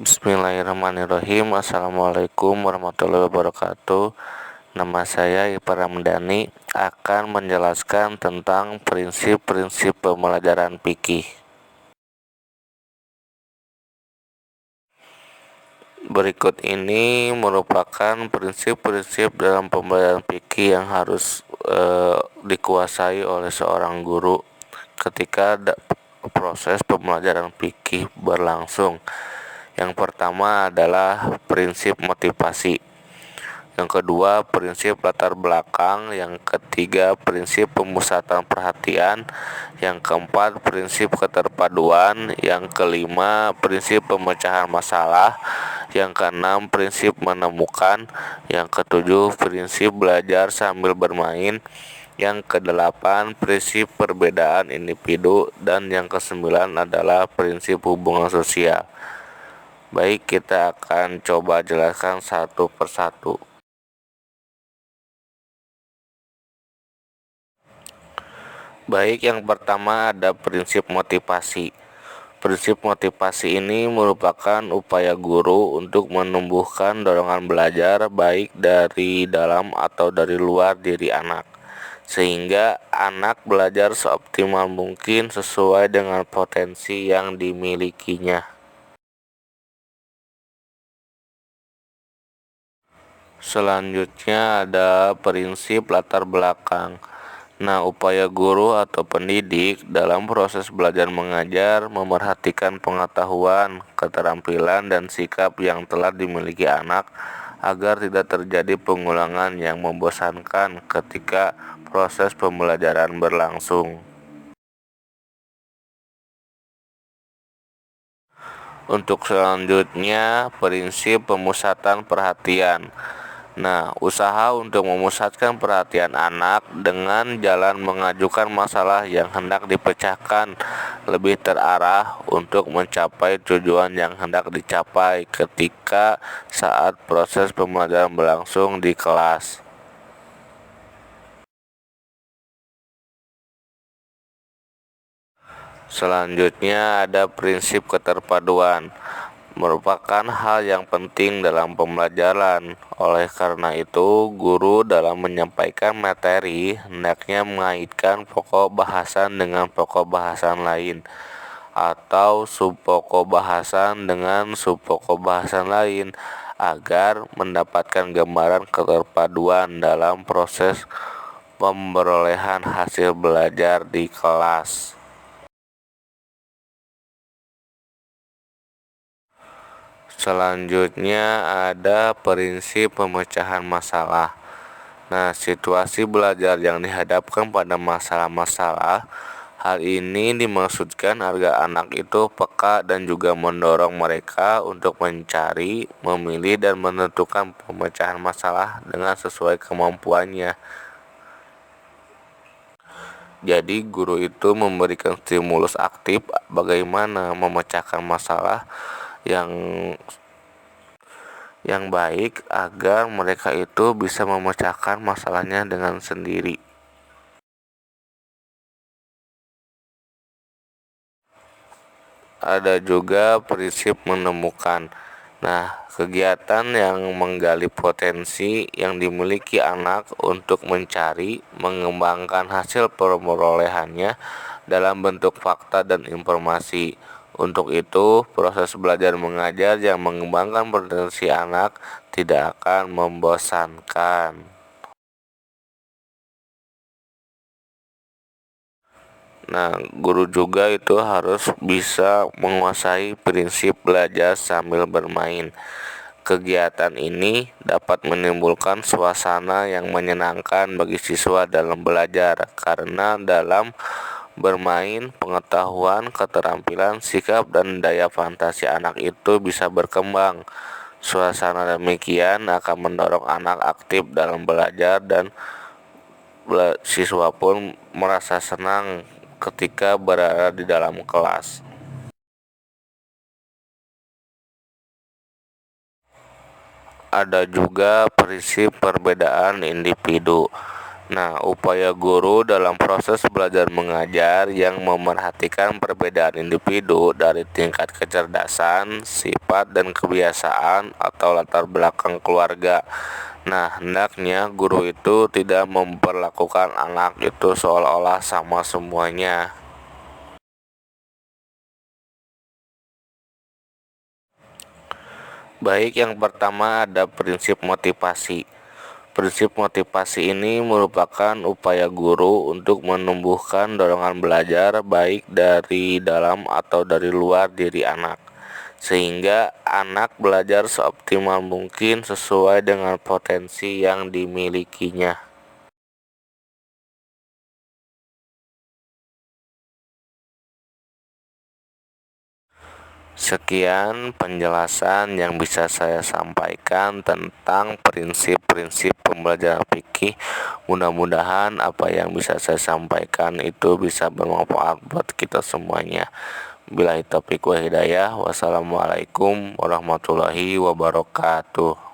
Bismillahirrahmanirrahim. Assalamualaikum warahmatullahi wabarakatuh. Nama saya Ipar Ramdhani akan menjelaskan tentang prinsip-prinsip pembelajaran fikih. Berikut ini merupakan prinsip-prinsip dalam pembelajaran fikih yang harus dikuasai oleh seorang guru ketika proses pembelajaran fikih berlangsung. Yang pertama adalah prinsip motivasi. Yang kedua, prinsip latar belakang. Yang ketiga, prinsip pemusatan perhatian. Yang keempat, prinsip keterpaduan. Yang kelima, prinsip pemecahan masalah. Yang keenam, prinsip menemukan. Yang ketujuh, prinsip belajar sambil bermain. Yang kedelapan, prinsip perbedaan individu. Dan yang kesembilan adalah prinsip hubungan sosial. Baik, kita akan coba jelaskan satu persatu. Baik, yang pertama ada prinsip motivasi. Prinsip motivasi ini merupakan upaya guru untuk menumbuhkan dorongan belajar baik dari dalam atau dari luar diri anak, sehingga anak belajar seoptimal mungkin sesuai dengan potensi yang dimilikinya. Selanjutnya ada prinsip latar belakang. Nah, upaya guru atau pendidik dalam proses belajar mengajar memerhatikan pengetahuan, keterampilan, dan sikap yang telah dimiliki anak agar tidak terjadi pengulangan yang membosankan ketika proses pembelajaran berlangsung. Untuk selanjutnya, prinsip pemusatan perhatian. Nah, usaha untuk memusatkan perhatian anak dengan jalan mengajukan masalah yang hendak dipecahkan lebih terarah untuk mencapai tujuan yang hendak dicapai ketika saat proses pembelajaran berlangsung di kelas. Selanjutnya ada prinsip keterpaduan. Merupakan hal yang penting dalam pembelajaran. Oleh karena itu, guru dalam menyampaikan materi hendaknya mengaitkan pokok bahasan dengan pokok bahasan lain, atau subpokok bahasan dengan subpokok bahasan lain, agar mendapatkan gambaran keterpaduan dalam proses pemberolehan hasil belajar di kelas. Selanjutnya ada prinsip pemecahan masalah. Nah, situasi belajar yang dihadapkan pada masalah-masalah, hal ini dimaksudkan agar anak itu peka dan juga mendorong mereka untuk mencari, memilih, dan menentukan pemecahan masalah dengan sesuai kemampuannya. Jadi, guru itu memberikan stimulus aktif bagaimana memecahkan masalah yang baik agar mereka itu bisa memecahkan masalahnya dengan sendiri. Ada juga prinsip menemukan. Nah, kegiatan yang menggali potensi yang dimiliki anak untuk mencari, mengembangkan hasil perolehannya dalam bentuk fakta dan informasi. Untuk itu, proses belajar mengajar yang mengembangkan potensi anak tidak akan membosankan. Nah, guru juga itu harus bisa menguasai prinsip belajar sambil bermain. Kegiatan ini dapat menimbulkan suasana yang menyenangkan bagi siswa dalam belajar, karena dalam bermain, pengetahuan, keterampilan, sikap, dan daya fantasi anak itu bisa berkembang. Suasana demikian akan mendorong anak aktif dalam belajar, dan siswa pun merasa senang ketika berada di dalam kelas. Ada juga prinsip perbedaan individu. Nah, upaya guru dalam proses belajar mengajar yang memerhatikan perbedaan individu dari tingkat kecerdasan, sifat dan kebiasaan atau latar belakang keluarga. Nah, hendaknya guru itu tidak memperlakukan anak itu seolah-olah sama semuanya. Baik, yang pertama ada prinsip motivasi. Prinsip motivasi ini merupakan upaya guru untuk menumbuhkan dorongan belajar baik dari dalam atau dari luar diri anak, sehingga anak belajar seoptimal mungkin sesuai dengan potensi yang dimilikinya. Sekian penjelasan yang bisa saya sampaikan tentang prinsip-prinsip pembelajaran fikih. Mudah-mudahan apa yang bisa saya sampaikan itu bisa bermanfaat buat kita semuanya. Billahi taufiq wa hidayah. Wassalamualaikum warahmatullahi wabarakatuh.